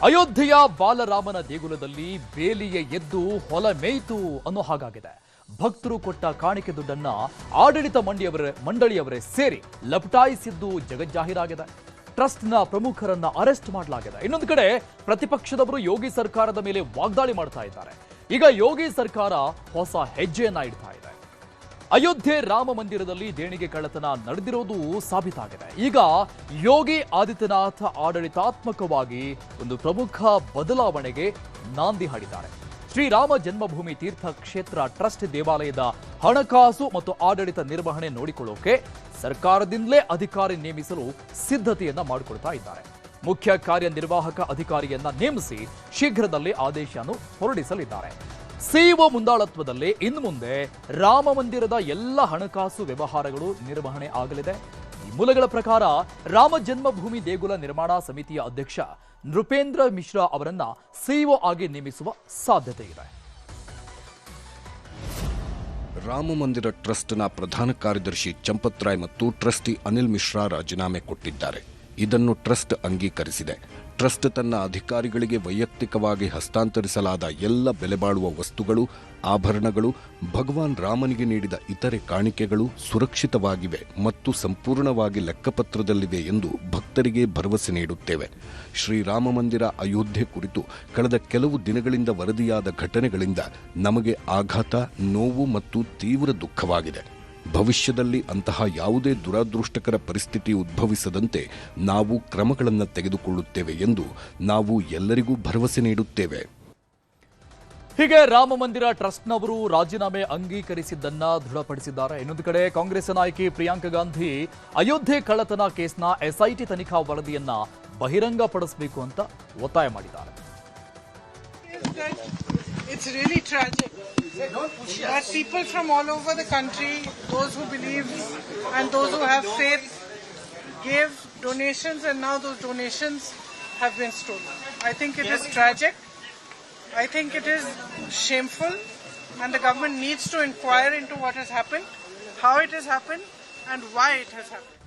ಅಯೋಧ್ಯೆಯ ಬಾಲರಾಮನ ದೇಗುಲದಲ್ಲಿ ಬೇಲಿಯೇ ಎದ್ದು ಹೊಲ ಮೇಯ್ತು ಅನ್ನೋ ಹಾಗಾಗಿದೆ. ಭಕ್ತರು ಕೊಟ್ಟ ಕಾಣಿಕೆ ದುಡ್ಡನ್ನ ಆಡಳಿತ ಮಂಡಳಿಯವರೇ ಸೇರಿ ಲಪಟಾಯಿಸಿದ್ದು ಜಗಜ್ಜಾಹೀರಾಗಿದೆ. ಟ್ರಸ್ಟ್ನ ಪ್ರಮುಖರನ್ನ ಅರೆಸ್ಟ್ ಮಾಡಲಾಗಿದೆ. ಇನ್ನೊಂದು ಕಡೆ ಪ್ರತಿಪಕ್ಷದವರು ಯೋಗಿ ಸರ್ಕಾರದ ಮೇಲೆ ವಾಗ್ದಾಳಿ ಮಾಡ್ತಾ ಇದ್ದಾರೆ. ಈಗ ಯೋಗಿ ಸರ್ಕಾರ ಹೊಸ ಹೆಜ್ಜೆಯನ್ನ ಇಡ್ತಾ ಇದೆ. ಅಯೋಧ್ಯೆ ರಾಮ ಮಂದಿರದಲ್ಲಿ ದೇಣಿಗೆ ಕಳ್ಳತನ ನಡೆದಿರೋದು ಸಾಬೀತಾಗಿದೆ. ಈಗ ಯೋಗಿ ಆದಿತ್ಯನಾಥ್ ಆಡಳಿತಾತ್ಮಕವಾಗಿ ಒಂದು ಪ್ರಮುಖ ಬದಲಾವಣೆಗೆ ನಾಂದಿ ಹಾಡಿದ್ದಾರೆ. ಶ್ರೀರಾಮ ಜನ್ಮಭೂಮಿ ತೀರ್ಥ ಕ್ಷೇತ್ರ ಟ್ರಸ್ಟ್ ದೇವಾಲಯದ ಹಣಕಾಸು ಮತ್ತು ಆಡಳಿತ ನಿರ್ವಹಣೆ ನೋಡಿಕೊಳ್ಳೋಕೆ ಸರ್ಕಾರದಿಂದಲೇ ಅಧಿಕಾರಿ ನೇಮಿಸಲು ಸಿದ್ಧತೆಯನ್ನ ಮಾಡಿಕೊಳ್ತಾ ಇದ್ದಾರೆ. ಮುಖ್ಯ ಕಾರ್ಯನಿರ್ವಾಹಕ ಅಧಿಕಾರಿಯನ್ನ ನೇಮಿಸಿ ಶೀಘ್ರದಲ್ಲೇ ಆದೇಶವನ್ನು ಹೊರಡಿಸಲಿದ್ದಾರೆ. ಸಿಇಒ ಮುಂದಾಳತ್ವದಲ್ಲಿ ಇನ್ನು ಮುಂದೆ ರಾಮ ಮಂದಿರದ ಎಲ್ಲ ಹಣಕಾಸು ವ್ಯವಹಾರಗಳು ನಿರ್ವಹಣೆ ಆಗಲಿದೆ. ಈ ಮೂಲಗಳ ಪ್ರಕಾರ ರಾಮ ಜನ್ಮಭೂಮಿ ದೇಗುಲ ನಿರ್ಮಾಣ ಸಮಿತಿಯ ಅಧ್ಯಕ್ಷ ನೃಪೇಂದ್ರ ಮಿಶ್ರಾ ಅವರನ್ನ ಸಿಇಒ ಆಗಿ ನೇಮಿಸುವ ಸಾಧ್ಯತೆ ಇದೆ. ರಾಮ ಮಂದಿರ ಟ್ರಸ್ಟ್ನ ಪ್ರಧಾನ ಕಾರ್ಯದರ್ಶಿ ಚಂಪತ್ ರಾಯ್ ಮತ್ತು ಟ್ರಸ್ಟಿ ಅನಿಲ್ ಮಿಶ್ರಾ ರಾಜೀನಾಮೆ ಕೊಟ್ಟಿದ್ದಾರೆ. ಇದನ್ನು ಟ್ರಸ್ಟ್ ಅಂಗೀಕರಿಸಿದೆ. ಟ್ರಸ್ಟ್ ತನ್ನ ಅಧಿಕಾರಿಗಳಿಗೆ ವೈಯಕ್ತಿಕವಾಗಿ ಹಸ್ತಾಂತರಿಸಲಾದ ಎಲ್ಲ ಬೆಲೆಬಾಳುವ ವಸ್ತುಗಳು, ಆಭರಣಗಳು, ಭಗವಾನ್ ರಾಮನಿಗೆ ನೀಡಿದ ಇತರೆ ಕಾಣಿಕೆಗಳು ಸುರಕ್ಷಿತವಾಗಿವೆ ಮತ್ತು ಸಂಪೂರ್ಣವಾಗಿ ಲೆಕ್ಕಪತ್ರದಲ್ಲಿವೆ ಎಂದು ಭಕ್ತರಿಗೆ ಭರವಸೆ ನೀಡುತ್ತೇವೆ. ಶ್ರೀರಾಮ ಮಂದಿರ ಅಯೋಧ್ಯೆ ಕುರಿತು ಕಳೆದ ಕೆಲವು ದಿನಗಳಿಂದ ವರದಿಯಾದ ಘಟನೆಗಳಿಂದ ನಮಗೆ ಆಘಾತ, ನೋವು ಮತ್ತು ತೀವ್ರ ದುಃಖವಾಗಿದೆ. ಭವಿಷ್ಯದಲ್ಲಿ ಅಂತಹ ಯಾವುದೇ ದುರದೃಷ್ಟಕರ ಪರಿಸ್ಥಿತಿ ಉದ್ಭವಿಸದಂತೆ ನಾವು ಕ್ರಮಗಳನ್ನು ತೆಗೆದುಕೊಳ್ಳುತ್ತೇವೆ ಎಂದು ನಾವು ಎಲ್ಲರಿಗೂ ಭರವಸೆ ನೀಡುತ್ತೇವೆ. ಹೀಗೆ ರಾಮ ಮಂದಿರ ಟ್ರಸ್ಟ್ನವರು ರಾಜೀನಾಮೆ ಅಂಗೀಕರಿಸಿದ್ದನ್ನ ದೃಢಪಡಿಸಿದ್ದಾರೆ. ಇನ್ನೊಂದು ಕಡೆ ಕಾಂಗ್ರೆಸ್ ನಾಯಕಿ ಪ್ರಿಯಾಂಕಾ ಗಾಂಧಿ ಅಯೋಧ್ಯೆ ಕಳ್ಳತನ ಕೇಸ್ನ ಎಸ್ಐಟಿ ತನಿಖಾ ವರದಿಯನ್ನ ಬಹಿರಂಗಪಡಿಸಬೇಕು ಅಂತ ಒತ್ತಾಯ ಮಾಡಿದ್ದಾರೆ. It's really tragic that people from all over the country, those who believe and those who have faith, gave donations and now those donations have been stolen. I think it is tragic. I think it is shameful and the government needs to inquire into what has happened, how it has happened and why it has happened.